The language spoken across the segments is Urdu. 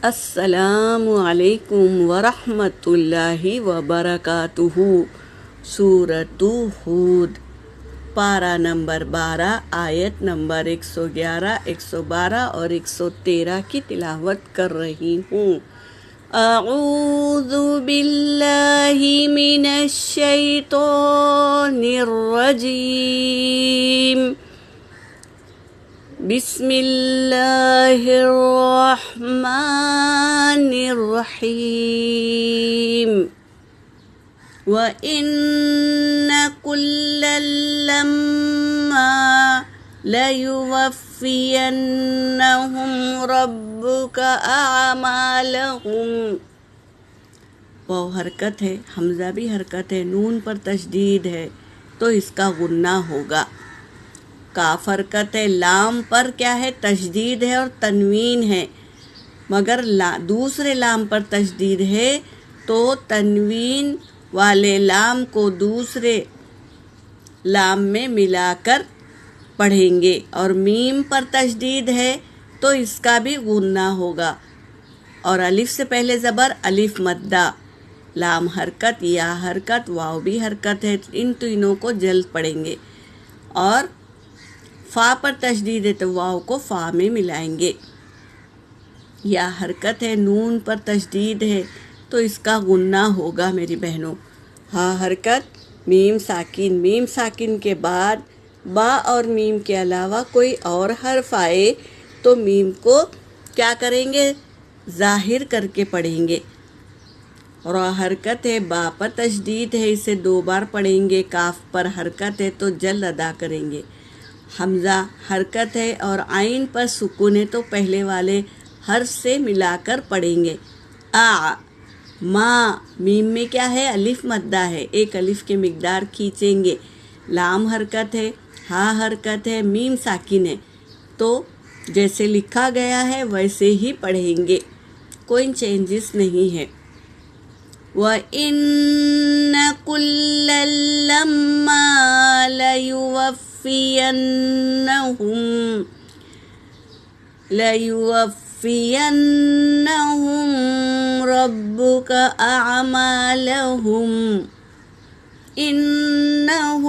السلام علیکم ورحمۃ اللہ وبرکاتہ۔ سورۃ ہود، پارہ نمبر 12، آیت نمبر 111، 112 اور 113 کی تلاوت کر رہی ہوں۔ اعوذ باللہ من الشیطان الرجیم، بسم اللہ الرحمن الرحیم۔ وَإِنَّ كُلًّا لَمَّا لَيُوَفِّيَنَّهُمْ رَبُّكَ أَعْمَالَهُمْ۔ واو حرکت ہے، حمزہ بھی حرکت ہے، نون پر تشدید ہے تو اس کا غنہ ہوگا۔ کاف حرکت ہے، لام پر کیا ہے؟ تشدید ہے اور تنوین ہے، مگر دوسرے لام پر تشدید ہے تو تنوین والے لام کو دوسرے لام میں ملا کر پڑھیں گے، اور میم پر تشدید ہے تو اس کا بھی غنہ ہوگا، اور الف سے پہلے زبر، الف مدہ، لام حرکت، یا حرکت، واو بھی حرکت ہے، ان تینوں کو جلد پڑھیں گے، اور فا پر تشدید ہے تو واو کو فا میں ملائیں گے۔ یا حرکت ہے، نون پر تشدید ہے تو اس کا غنہ ہوگا میری بہنوں۔ ہا حرکت، میم ساکن، میم ساکن کے بعد با اور میم کے علاوہ کوئی اور حرف آئے تو میم کو کیا کریں گے؟ ظاہر کر کے پڑھیں گے۔ را حرکت ہے، با پر تشدید ہے، اسے 2 بار پڑھیں گے، کاف پر حرکت ہے تو جلد ادا کریں گے۔ حمزہ حرکت ہے اور عین پر سکون ہے تو پہلے والے حرف سے ملا کر پڑھیں گے۔ ما، میم میں کیا ہے؟ الف مدہ ہے، ایک الف کی مقدار کھینچیں گے۔ لام حرکت ہے، ہا حرکت ہے، میم ساکن ہے، تو جیسے لکھا گیا ہے ویسے ہی پڑھیں گے، کوئی چینجز نہیں ہے۔ وَإِنَّ كُلًّا لَمَّا لَيُوَفِّيَنَّهُمْ رَبُّكَ أَعْمَالَهُمْ إِنَّهُ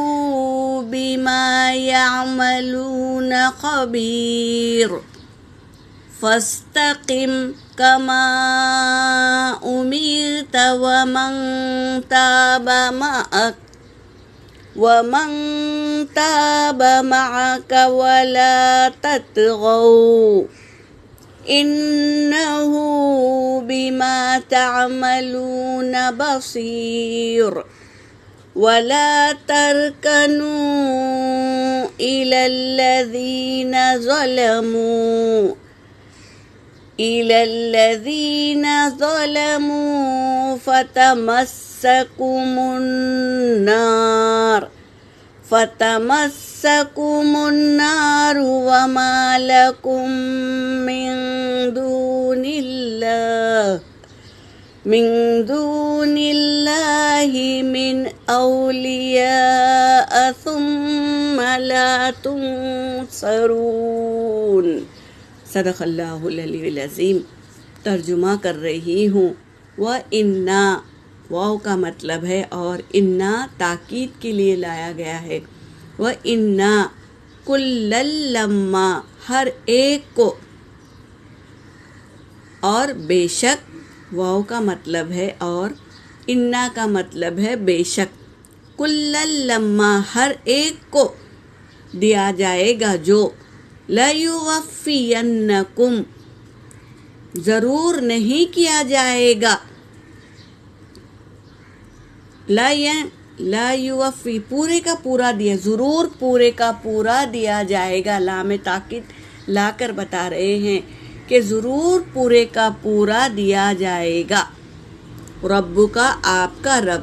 بِمَا يَعْمَلُونَ خَبِيرٌ فَاسْتَقِمْ كَمَا أُمِرْتَ وَمَنْ تَابَ مَعَكَ وَلَا تَطْغَوْا إِنَّهُ بِمَا تَعْمَلُونَ بَصِيرٌ وَلَا تَرْكَنُوا إِلَى الَّذِينَ ظَلَمُوا فَتَمَسَّكُمُ النَّارُ وَمَا لَكُم مِّن دُونِ اللَّهِ مِنْ أَوْلِيَاءَ ثُمَّ لَا تُنصَرُونَ۔ صدق اللہ العلی العظیم۔ ترجمہ کر رہی ہوں۔ وَإِنَّا، واو کا مطلب ہے اور اِنَّا تاکید کے لیے لایا گیا ہے۔ وَإِنَّا كُلًّا لَمَّا، ہر ایک کو، اور بے شک، واو کا مطلب ہے اور اِنَّا کا مطلب ہے بے شک، كُلًّا لَمَّا ہر ایک کو دیا جائے گا جو، لَيُوَفِّيَنَّكُمْ ضرور نہیں کیا جائے گا، لا یوفی پورے کا پورا دیا، ضرور پورے کا پورا دیا جائے گا، لام تاکید لا کر بتا رہے ہیں کہ ضرور پورے کا پورا دیا جائے گا۔ رب کا، آپ کا رب،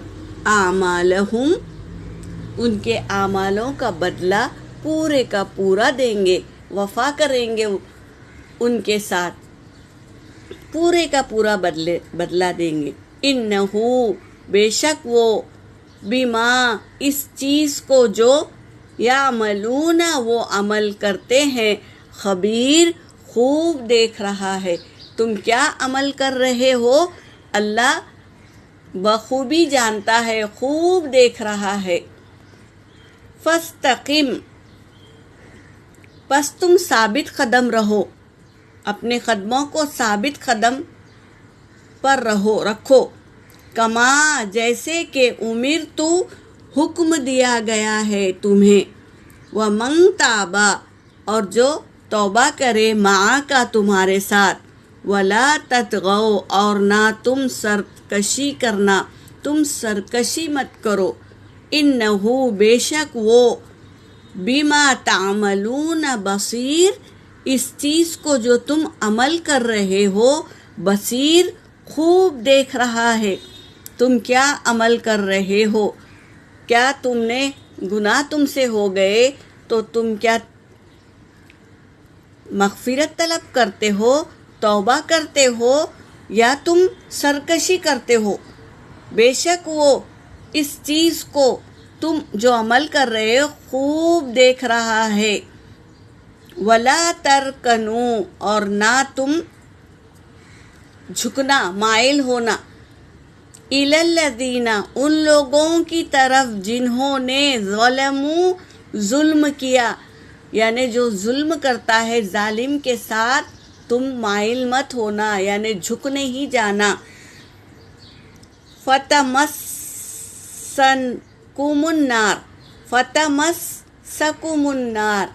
اعمالہم ان کے اعمالوں کا بدلہ پورے کا پورا دیں گے، وفا کریں گے ان کے ساتھ، پورے کا پورا بدلہ دیں گے۔ انہو، بے شک وہ، بما اس چیز کو جو، یعملون وہ عمل کرتے ہیں، خبیر خوب دیکھ رہا ہے۔ تم کیا عمل کر رہے ہو اللہ بخوبی جانتا ہے، خوب دیکھ رہا ہے۔ فاستقم، پس تم ثابت قدم رہو، اپنے قدموں کو ثابت قدم پر رکھو، کما جیسے کہ امر تو حکم دیا گیا ہے تمہیں، ومن تابا اور جو توبہ کرے معاکا تمہارے ساتھ، ولا تطغوا اور نہ تم سرکشی کرنا، تم سرکشی مت کرو، انہو بے شک وہ بما تعملون بصیر اس چیز کو جو تم عمل کر رہے ہو بصیر خوب دیکھ رہا ہے۔ تم کیا عمل کر رہے ہو؟ کیا تم نے گناہ تم سے ہو گئے تو تم کیا مغفرت طلب کرتے ہو، توبہ کرتے ہو یا تم سرکشی کرتے ہو؟ بے شک وہ اس چیز کو تم جو عمل کر رہے ہو خوب دیکھ رہا ہے۔ ولا ترکنوا اور نہ تم جھکنا، مائل ہونا، الی الذین ان لوگوں کی طرف جنہوں نے ظلموا ظلم کیا، یعنی جو ظلم کرتا ہے ظالم کے ساتھ تم مائل مت ہونا، یعنی جھک نہیں جانا۔ فتمسکم النار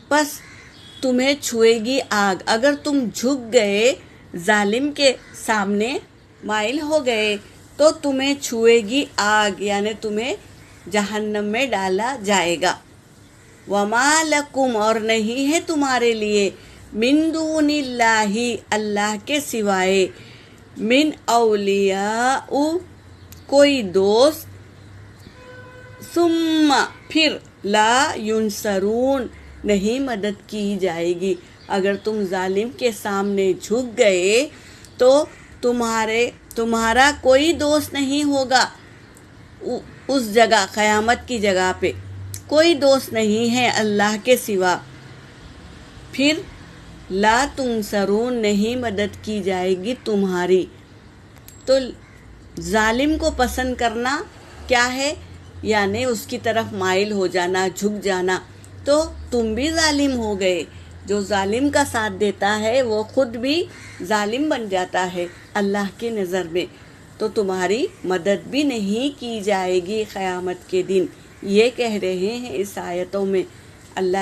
پس تمہیں چھوئے گی آگ، اگر تم جھک گئے ظالم کے سامنے مائل ہو گئے تو تمہیں چھوئے گی آگ، یعنی تمہیں جہنم میں ڈالا جائے گا۔ وما لکم اور نہیں ہے تمہارے لیے من دون اللہ اللہ کے سوائے من اولیاء کوئی دوست، ثم پھر لا ینصرون نہیں مدد کی جائے گی۔ اگر تم ظالم کے سامنے جھک گئے تو تمہارا کوئی دوست نہیں ہوگا اس جگہ، قیامت کی جگہ پہ کوئی دوست نہیں ہے اللہ کے سوا، پھر لا تنصرون نہیں مدد کی جائے گی تمہاری۔ تو ظالم کو پسند کرنا کیا ہے؟ یعنی اس کی طرف مائل ہو جانا، جھک جانا، تو تم بھی ظالم ہو گئے۔ جو ظالم کا ساتھ دیتا ہے وہ خود بھی ظالم بن جاتا ہے اللہ کی نظر میں، تو تمہاری مدد بھی نہیں کی جائے گی قیامت کے دن۔ یہ کہہ رہے ہیں اس آیتوں میں اللہ۔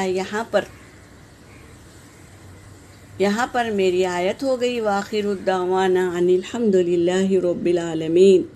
یہاں پر میری آیت ہو گئی۔ وآخر الدعوانا ان الحمد للہ رب العالمین۔